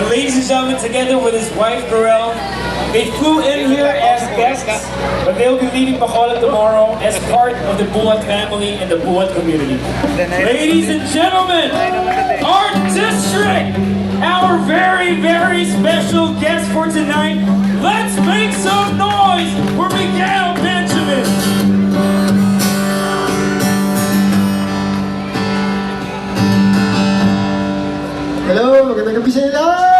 And ladies and gentlemen, together with his wife, Burrell, they flew in here as guests, but they'll be leaving Bacolod tomorrow as part of the Buhat family and the Buhat community. Ladies and gentlemen, our district, our very, very special guest for tonight, let's make some noise for Miguel Benjamin. Hello, magandang gabi sa inyo lahat!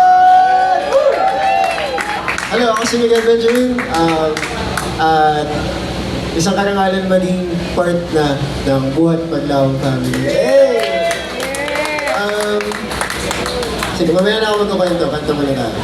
Hello, ako si Miguel Benjamin. At isang karangalan maging part na ng Buhat Maglawang family. Hey! Sige, mamaya na ako magkukwento. Kanta mo na tayo.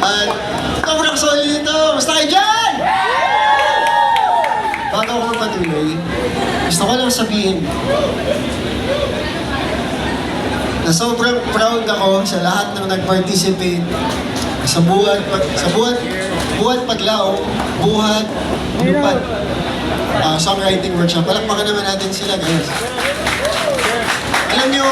At sobrang solid nito. Basta kayo dyan! Bago ako magpatuloy, gusto ko lang sabihin na sobrang proud ako sa lahat ng nag-participate sa buhat paglaong, buhat lupad songwriting workshop. Palakpakan naman natin sila, guys. Alam nyo,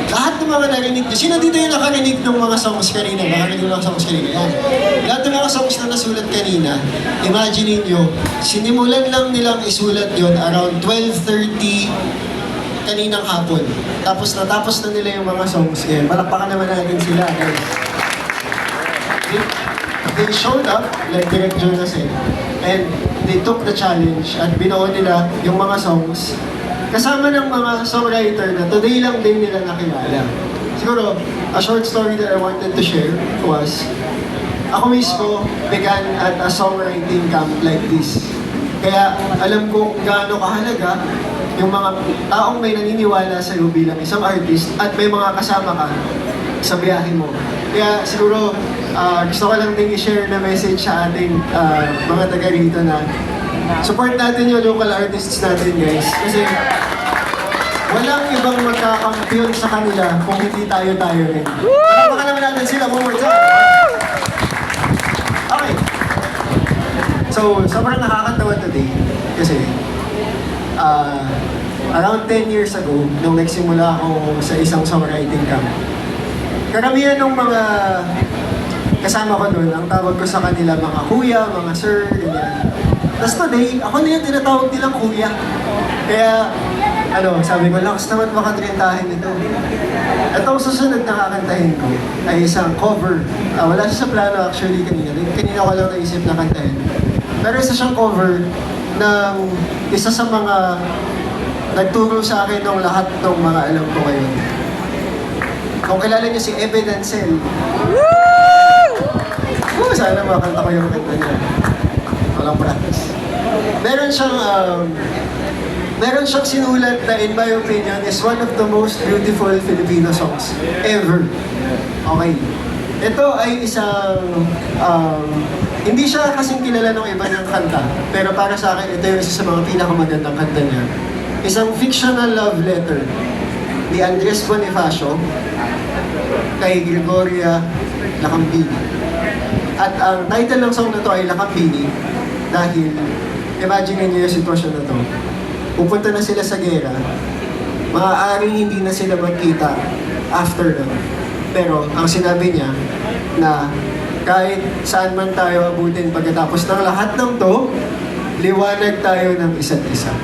lahat ng mga narinig, sino dito yung nakarinig ng mga songs kanina? Nakarinig ng mga songs kanina? Yan. Lahat ng mga songs na nasulat kanina, imagine nyo, sinimulan lang nilang isulat yon around 12:30 kaninang hapon. Tapos natapos na nila yung mga songs. Eh, palakpakan naman natin sila, guys. They showed up, like Direct Joe na said, and they took the challenge at binuo nila yung mga songs kasama ng mga songwriter na today lang din nila nakilala. Siguro, a short story that I wanted to share was, ako mismo began at a songwriting camp like this. Kaya alam ko kung gaano kahalaga yung mga taong may naniniwala sa iyo bilang isang artist at may mga kasama ka sa biyahe mo. Kaya siguro, gusto ko lang din i-share na message sa ating mga taga rito na support natin yung local artists natin, guys. Kasi walang ibang magkakampiyon sa kanila kung hindi tayo rin. Baka naman natin sila one more time. Okay. So, sobrang nakakatawa today kasi around 10 years ago, nung nagsimula ako sa isang songwriting camp, karamihan ng mga kasama ko doon, ang tawag ko sa kanila mga kuya, mga sir, ganyan. Tapos today, ako na yung tinatawag nilang kuya. Kaya, sabi ko, lakas naman makadrentahin ito. Itong susunod na kakantahin ko ay isang cover. Wala siya sa plano actually kanina. Kanina ko lang naisip na kantahin. Pero isa siyang cover ng isa sa mga nagturo sa akin ng lahat ng mga alam ko ngayon. Kung kilala niyo si Ebe Dancel. Sana makanta ko yung kanta niya. Walang practice. Meron siyang sinulat na in my opinion is one of the most beautiful Filipino songs ever. Okay. Ito ay isang, hindi siya kasing kilala ng iba ng kanta, pero para sa akin, ito yung isa sa mga pinakamagandang kanta niya. Isang fictional love letter ni Andres Bonifacio kay Gregoria Lacambini. At ang title ng song na to ay Lacambini dahil, imagine niyo yung sitwasyon na to. Pupunta na sila sa gera, maaaring hindi na sila magkita after nun. Pero ang sinabi niya na kahit saan man tayo abutin pagkatapos ng lahat ng to, liwanag tayo ng isa't isa.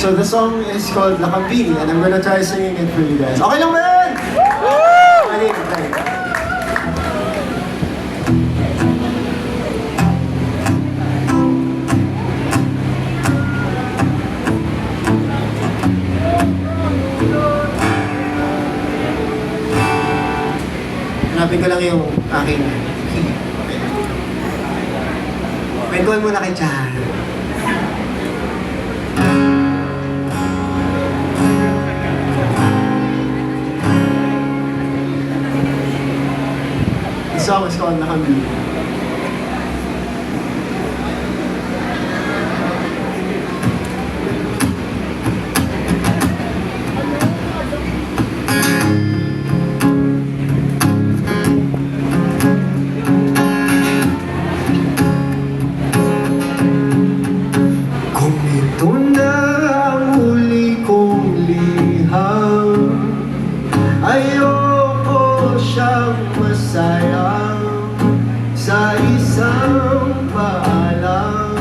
So the song is called Lacambini and I'm gonna try singing it for you guys. Okay lang ba yan? Okay. Hanapin ko lang yung aking key. Okay. Kwentuhan muna kay Chan. The song is called Lacambini. Ayoko siyang masayang sa isang paalam,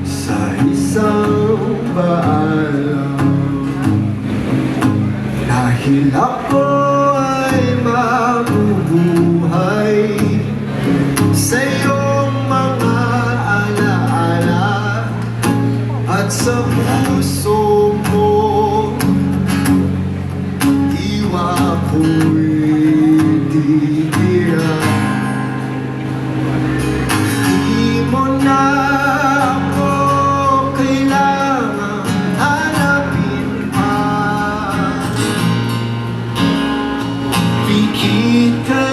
sa isang paalam. Dahil ako ay mabubuhay sa iyong mga alaala at sa puso mo. Di mo na ako kailangan hanapin pa. Pikit ka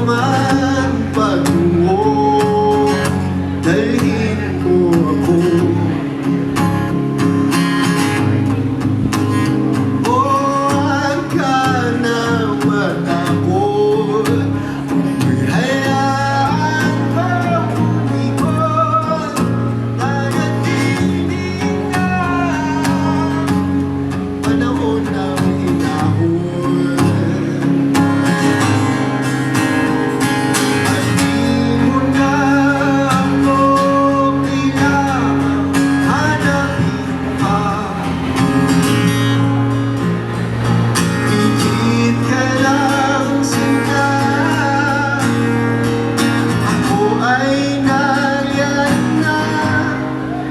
man patungo, dalhin mo ako. Huwag ka na matakot, kung hayaan mo umikot, nanatiling na panahon ng hinahon. At di mo na ako kailangang hanapin pa. Pigit ka lang sinta, ako ay nariyan na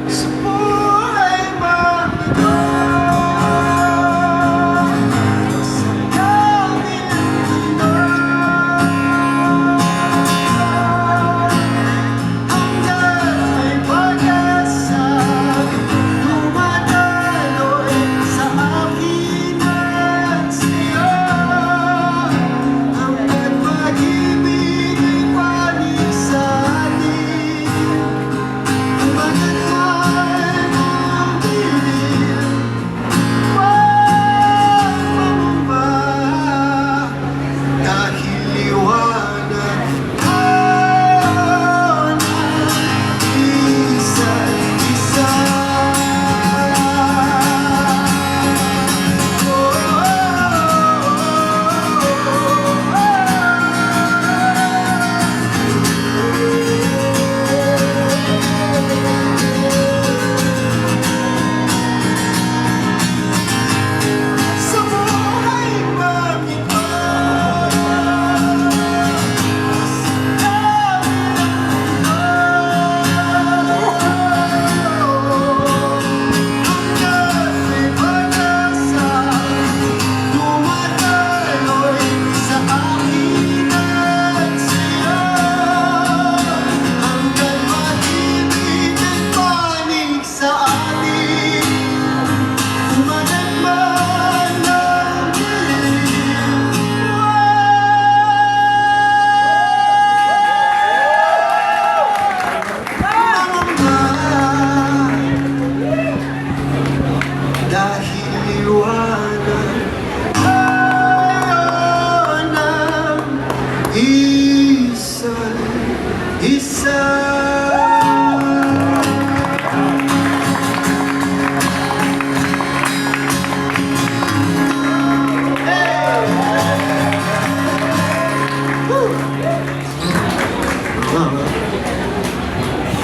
sa buhay magito. Sa kabilang mundo, hanggang may pag-asa dumadaloy sa akin at sa'yo. Hanggang pag-ibig ay panig sa atin, umagat man ang dilim, huwag pababa, dahil liwanag ang isa't isa. Sa buhay magito, sa kabilang mundo, hanggang may pag-asa dumadaloy sa akin at sa'yo. Hanggang mag-ibig ay panig sa atin, umagat man ang dilim, pangamba, dahil liwanag